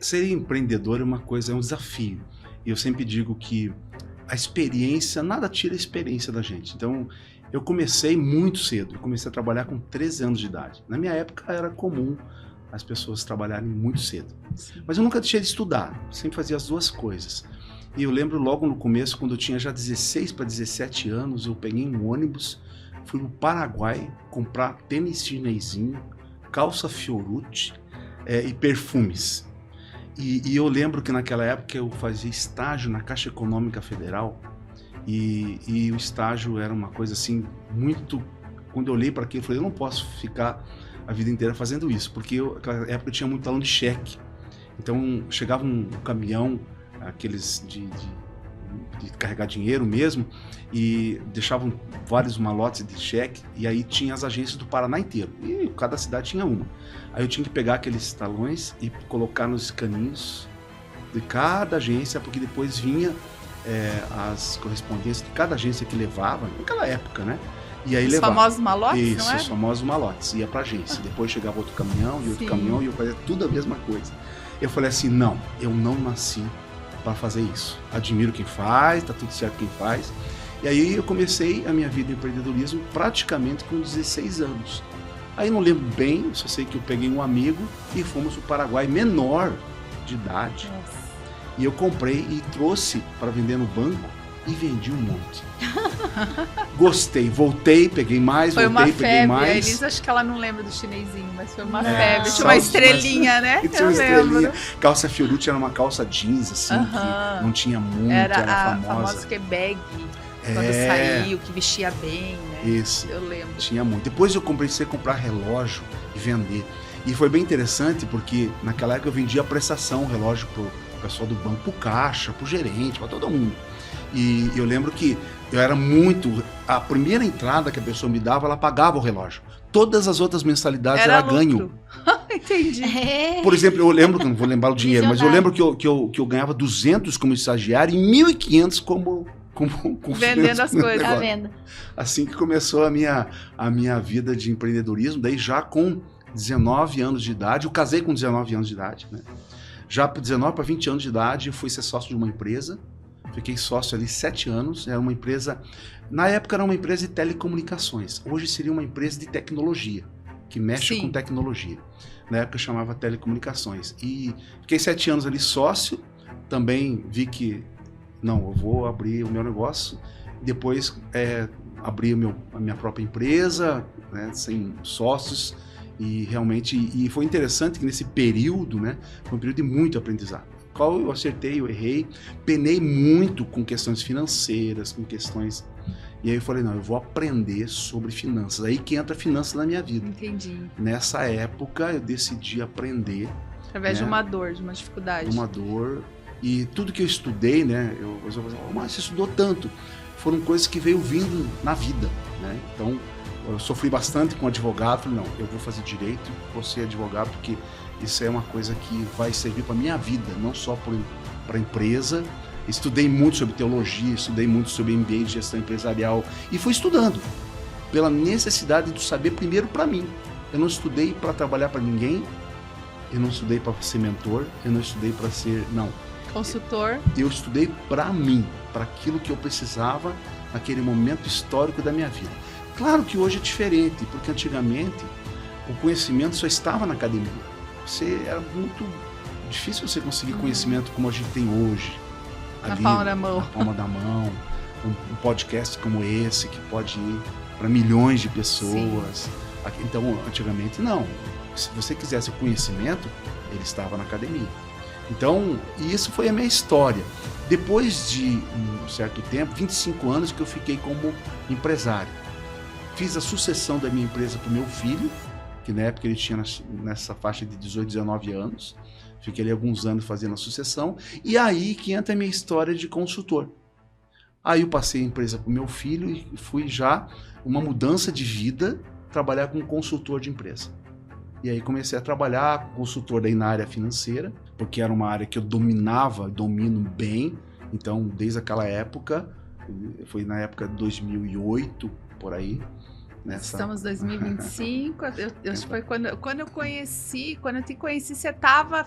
Ser empreendedor é uma coisa, é um desafio. E eu sempre digo que a experiência, nada tira a experiência da gente. Então, eu comecei muito cedo. Eu comecei a trabalhar com 13 anos de idade. Na minha época era comum as pessoas trabalharem muito cedo. Sim. Mas eu nunca deixei de estudar. Sempre fazia as duas coisas. E eu lembro logo no começo, quando eu tinha já 16 para 17 anos, eu peguei um ônibus, fui no Paraguai comprar tênis chinesinho, calça Fiorucci e perfumes. E eu lembro que naquela época eu fazia estágio na Caixa Econômica Federal e o estágio era uma coisa assim muito... Quando eu olhei para aquilo, eu falei, eu não posso ficar a vida inteira fazendo isso, porque naquela época eu tinha muito talão de cheque. Então chegava um caminhão, aqueles de carregar dinheiro mesmo, e deixavam vários malotes de cheque, e aí tinha as agências do Paraná inteiro, e cada cidade tinha uma. Aí eu tinha que pegar aqueles talões e colocar nos caninhos de cada agência, porque depois vinha as correspondências de cada agência que levava, naquela época, né? E aí Os levava. famosos malotes, Isso, não é? os famosos malotes. Ia pra agência. Depois chegava outro caminhão e outro caminhão e eu fazia tudo a mesma coisa. Eu falei assim, não, eu não nasci para fazer isso. Admiro quem faz, tá tudo certo quem faz. E aí eu comecei a minha vida em empreendedorismo praticamente com 16 anos. Aí não lembro bem, só sei que eu peguei um amigo e fomos pro Paraguai, menor de idade. Nossa. E eu comprei e trouxe para vender no banco e vendi um monte. Gostei, voltei, peguei mais, Foi voltei, uma peguei febre. mais. A Elisa, acho que ela não lembra do chinesinho, mas foi uma Não. febre. Só Tinha uma os- estrelinha, né? Tinha uma Eu lembro. estrelinha. Calça Fiorucci era uma calça jeans, assim, Aham. que não tinha muito, Era era a famosa Quebec, quando saiu, que vestia bem, né? Isso. Eu lembro. Tinha muito. Depois eu comecei a comprar relógio e vender. E foi bem interessante porque naquela época eu vendia a prestação, o relógio pro pessoal do banco, pro caixa, pro gerente, pra todo mundo. E eu lembro que eu era muito... A primeira entrada que a pessoa me dava, ela pagava o relógio. Todas as outras mensalidades era ganho. Entendi. É. Por exemplo, eu lembro, que não vou lembrar o dinheiro, mas eu Visionário. lembro que eu ganhava 200 como estagiário e 1.500 como Vendendo as coisas. Tá vendo? Assim que começou a minha vida de empreendedorismo, daí já com 19 anos de idade, eu casei com 19 anos de idade, né? Já por 19 para 20 anos de idade, eu fui ser sócio de uma empresa, fiquei sócio ali 7 anos, era uma empresa, na época era uma empresa de telecomunicações, hoje seria uma empresa de tecnologia, que mexe Sim. com tecnologia. Na época chamava telecomunicações. E fiquei 7 anos ali sócio, também vi que, não, eu vou abrir o meu negócio, depois abri a minha própria empresa, né, sem sócios, e realmente, e foi interessante que nesse período, né, foi um período de muito aprendizado. Qual eu acertei, eu errei, penei muito com questões financeiras, com questões... E aí eu falei, não, eu vou aprender sobre finanças. Aí que entra finanças na minha vida. Entendi. Nessa época eu decidi aprender Através de né? uma dor, de uma dificuldade. uma dor, e tudo que eu estudei, né, eu falei, mas você estudou tanto, foram coisas que veio vindo na vida, né? Então eu sofri bastante com advogado, falei, não, eu vou fazer direito, vou ser advogado, porque isso é uma coisa que vai servir para minha vida, não só para a empresa. Estudei muito sobre teologia, estudei muito sobre MBA de gestão empresarial e fui estudando pela necessidade de saber primeiro para mim. Eu não estudei para trabalhar para ninguém, eu não estudei para ser mentor, eu não estudei para ser... Não. Consultor. Eu estudei para mim, para aquilo que eu precisava naquele momento histórico da minha vida. Claro que hoje é diferente, porque antigamente o conhecimento só estava na academia. Era muito difícil você conseguir conhecimento como a gente tem hoje. Na Ali, palma da mão. Na palma da mão. Um podcast como esse, que pode ir para milhões de pessoas. Então, antigamente, não. Se você quisesse o conhecimento, ele estava na academia. Então, isso foi a minha história. Depois de um certo tempo, 25 anos que eu fiquei como empresário. Fiz a sucessão da minha empresa para o meu filho, que na época ele tinha nessa faixa de 18, 19 anos. Fiquei ali alguns anos fazendo a sucessão. E aí que entra a minha história de consultor. Aí eu passei a empresa para o meu filho e fui já uma mudança de vida, trabalhar como consultor de empresa. E aí comecei a trabalhar como consultor daí na área financeira, porque era uma área que eu domino bem. Então, desde aquela época, foi na época de 2008, por aí. Estamos em 2025, acho que foi quando eu te conheci, você estava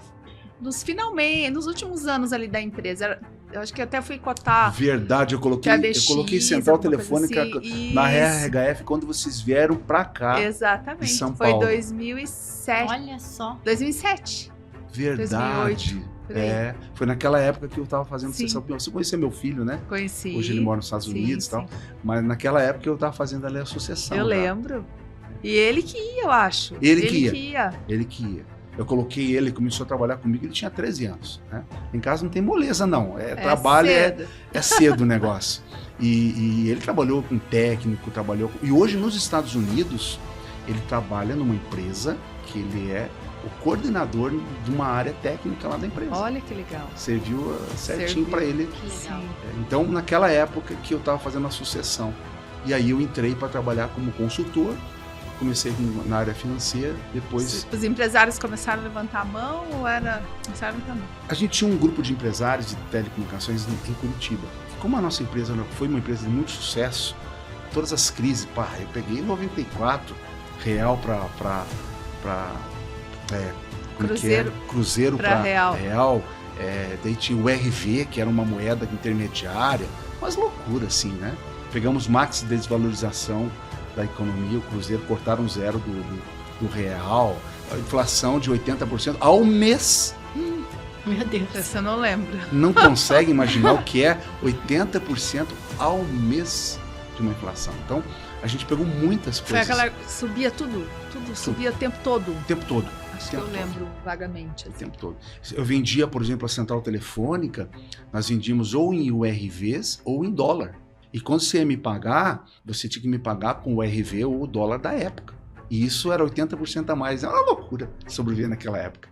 finalmente, nos últimos anos ali da empresa. Eu acho que até fui cotar. Verdade, eu coloquei central telefônica assim. Na RHF quando vocês vieram pra cá. Exatamente. Em São Paulo. Foi 2007. Olha só. 2007. Verdade. 2008, foi naquela época que eu tava fazendo sim. sessão. Você conhecia meu filho, né? Conheci. Hoje ele mora nos Estados Unidos e tal. Mas naquela época eu tava fazendo ali a sucessão. Eu lembro. E ele que ia, eu acho. Ele que ia. Eu coloquei ele, começou a trabalhar comigo, ele tinha 13 anos. Né? Em casa não tem moleza, não. Trabalho cedo. É cedo o negócio. E ele trabalhou com técnico, E hoje nos Estados Unidos, ele trabalha numa empresa que ele é o coordenador de uma área técnica lá da empresa. Olha que legal. Serviu certinho para ele. Que legal. Então, naquela época que eu estava fazendo a sucessão. E aí eu entrei para trabalhar como consultor. Comecei na área financeira, depois... Os empresários começaram a levantar a mão ou começaram também? A gente tinha um grupo de empresários de telecomunicações em Curitiba. Como a nossa empresa foi uma empresa de muito sucesso, todas as crises, eu peguei em 94 real para Cruzeiro para real. Daí tinha o RV, que era uma moeda intermediária, umas loucuras assim, né? Pegamos max desvalorização da economia, o Cruzeiro cortaram zero do real, a inflação de 80% ao mês. Meu Deus. Essa eu não lembro. Não consegue imaginar o que é 80% ao mês de uma inflação. Então, a gente pegou muitas coisas. Foi aquela... Subia tudo subia o tempo todo. O tempo todo. Acho que eu lembro vagamente. Assim. O tempo todo. Eu vendia, por exemplo, a central telefônica, nós vendíamos ou em URVs ou em dólar. E quando você ia me pagar, você tinha que me pagar com o RV ou o dólar da época. E isso era 80% a mais. É uma loucura sobreviver naquela época.